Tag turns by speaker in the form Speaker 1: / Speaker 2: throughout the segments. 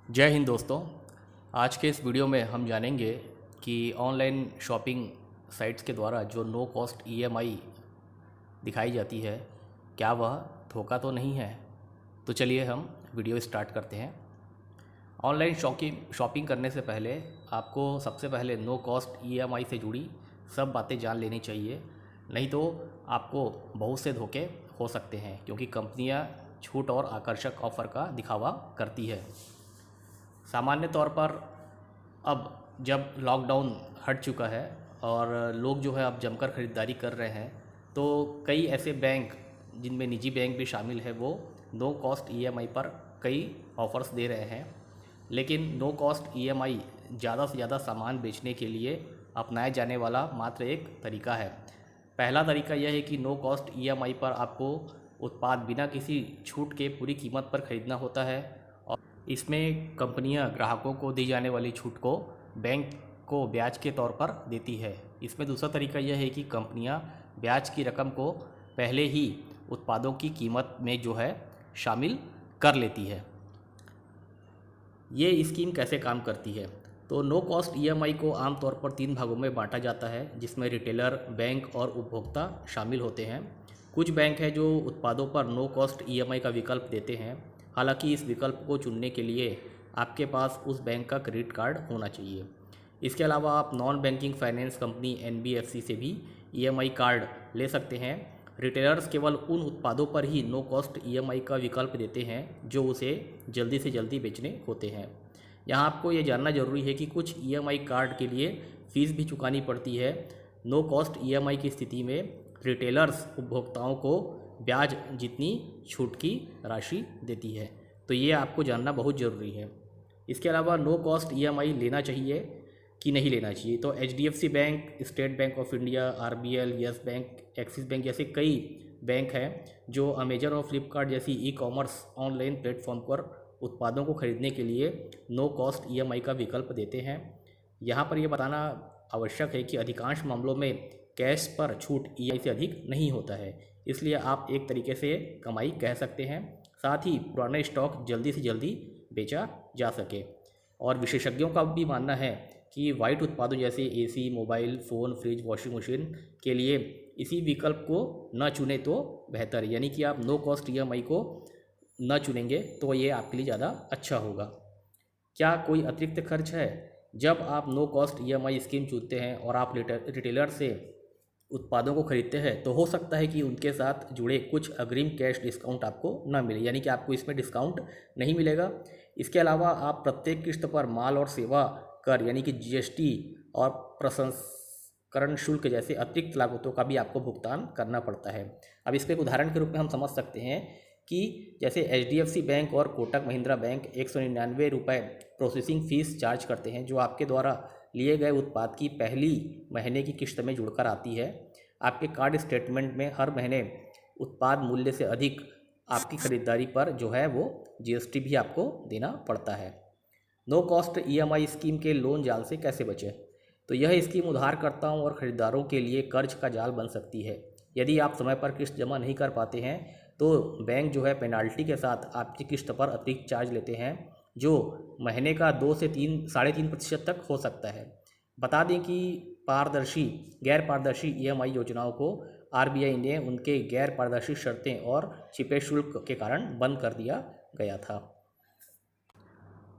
Speaker 1: जय हिंद दोस्तों। आज के इस वीडियो में हम जानेंगे कि ऑनलाइन शॉपिंग साइट्स के द्वारा जो नो कॉस्ट ईएमआई दिखाई जाती है, क्या वह धोखा तो नहीं है। तो चलिए हम वीडियो स्टार्ट करते हैं। ऑनलाइन शॉपिंग करने से पहले आपको सबसे पहले नो कॉस्ट ईएमआई से जुड़ी सब बातें जान लेनी चाहिए, नहीं तो आपको बहुत से धोखे हो सकते हैं, क्योंकि कंपनियां छूट और आकर्षक ऑफ़र का दिखावा करती है। सामान्य तौर पर अब जब लॉकडाउन हट चुका है और लोग जो है अब जमकर ख़रीदारी कर रहे हैं, तो कई ऐसे बैंक जिनमें निजी बैंक भी शामिल है वो नो कॉस्ट ईएमआई पर कई ऑफ़र्स दे रहे हैं। लेकिन नो कॉस्ट ईएमआई ज़्यादा से ज़्यादा सामान बेचने के लिए अपनाया जाने वाला मात्र एक तरीका है। पहला तरीका यह है कि नो कॉस्ट ईएमआई पर आपको उत्पाद बिना किसी छूट के पूरी कीमत पर ख़रीदना होता है, और इसमें कंपनियां ग्राहकों को दी जाने वाली छूट को बैंक को ब्याज के तौर पर देती है। इसमें दूसरा तरीका यह है कि कंपनियां ब्याज की रकम को पहले ही उत्पादों की कीमत में जो है शामिल कर लेती है। ये स्कीम कैसे काम करती है? तो नो कॉस्ट ईएमआई को आमतौर पर 3 भागों में बांटा जाता है, जिसमें रिटेलर, बैंक और उपभोक्ता शामिल होते हैं। कुछ बैंक हैं जो उत्पादों पर नो कॉस्ट ईएमआई का विकल्प देते हैं। हालांकि इस विकल्प को चुनने के लिए आपके पास उस बैंक का क्रेडिट कार्ड होना चाहिए। इसके अलावा आप non banking finance company NBFC से भी ईएमआई कार्ड ले सकते हैं। रिटेलर्स केवल उन उत्पादों पर ही नो कॉस्ट ईएमआई का विकल्प देते हैं जो उसे जल्दी से जल्दी बेचने होते हैं। यहाँ आपको ये जानना जरूरी है कि कुछ ईएमआई कार्ड के लिए फ़ीस भी चुकानी पड़ती है। नो कॉस्ट ईएमआई की स्थिति में रिटेलर्स उपभोक्ताओं को ब्याज जितनी छूट की राशि देती है, तो ये आपको जानना बहुत ज़रूरी है। इसके अलावा नो कॉस्ट ईएमआई लेना चाहिए कि नहीं लेना चाहिए, तो HDFC bank, state bank of India, RBL, yes bank, axis bank जैसे कई बैंक हैं जो अमेजन और फ्लिपकार्ट जैसी ई कॉमर्स ऑनलाइन प्लेटफॉर्म पर उत्पादों को खरीदने के लिए नो कॉस्ट ईएमआई का विकल्प देते हैं। यहाँ पर यह बताना आवश्यक है कि अधिकांश मामलों में कैश पर छूट ईएमआई से अधिक नहीं होता है, इसलिए आप एक तरीके से कमाई कह सकते हैं। साथ ही पुराने स्टॉक जल्दी से जल्दी बेचा जा सके। और विशेषज्ञों का भी मानना है कि वाइट उत्पादों जैसे AC, mobile phone, fridge, washing machine के लिए इसी विकल्प को न चुने तो बेहतर है। यानी कि आप नो कॉस्ट ईएमआई को न चुनेंगे तो ये आपके लिए ज़्यादा अच्छा होगा। क्या कोई अतिरिक्त खर्च है? जब आप नो कॉस्ट ईएमआई स्कीम चुनते हैं और आप रिटेलर से उत्पादों को खरीदते हैं, तो हो सकता है कि उनके साथ जुड़े कुछ अग्रिम कैश डिस्काउंट आपको ना मिले, यानी कि आपको इसमें डिस्काउंट नहीं मिलेगा। इसके अलावा आप प्रत्येक किस्त पर माल और सेवा कर यानी कि जीएसटी और प्रसंस्करण शुल्क जैसे अतिरिक्त लागतों का भी आपको भुगतान करना पड़ता है। अब इसके एक उदाहरण के रूप में हम समझ सकते हैं कि जैसे एचडीएफसी बैंक और कोटक महिंद्रा बैंक 199 रुपये प्रोसेसिंग फ़ीस चार्ज करते हैं, जो आपके द्वारा लिए गए उत्पाद की पहली महीने की किस्त में जुड़कर आती है। आपके कार्ड स्टेटमेंट में हर महीने उत्पाद मूल्य से अधिक आपकी खरीदारी पर जो है वो जीएसटी भी आपको देना पड़ता है। नो कॉस्ट ईएमआई स्कीम के लोन जाल से कैसे बचें? तो यह स्कीम उधारकर्ताओं और खरीदारों के लिए कर्ज का जाल बन सकती है। यदि आप समय पर किस्त जमा नहीं कर पाते हैं तो बैंक जो है पेनाल्टी के साथ आपकी किस्त पर अतिरिक्त चार्ज लेते हैं, जो महीने का 2 से 3.5% तक हो सकता है। बता दें कि गैर पारदर्शी ईएमआई योजनाओं को आरबीआई ने उनके गैर पारदर्शी शर्तें और छिपे शुल्क के कारण बंद कर दिया गया था।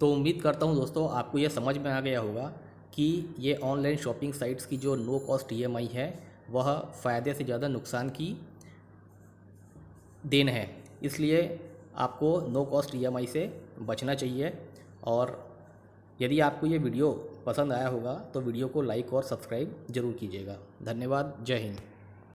Speaker 1: तो उम्मीद करता हूं दोस्तों आपको यह समझ में आ गया होगा कि ये ऑनलाइन शॉपिंग साइट्स की जो नो कॉस्ट ईएमआई है वह फ़ायदे से ज़्यादा नुकसान की देन है। इसलिए आपको नो कॉस्ट ईएमआई से बचना चाहिए। और यदि आपको ये वीडियो पसंद आया होगा तो वीडियो को लाइक और सब्सक्राइब ज़रूर कीजिएगा। धन्यवाद। जय हिंद।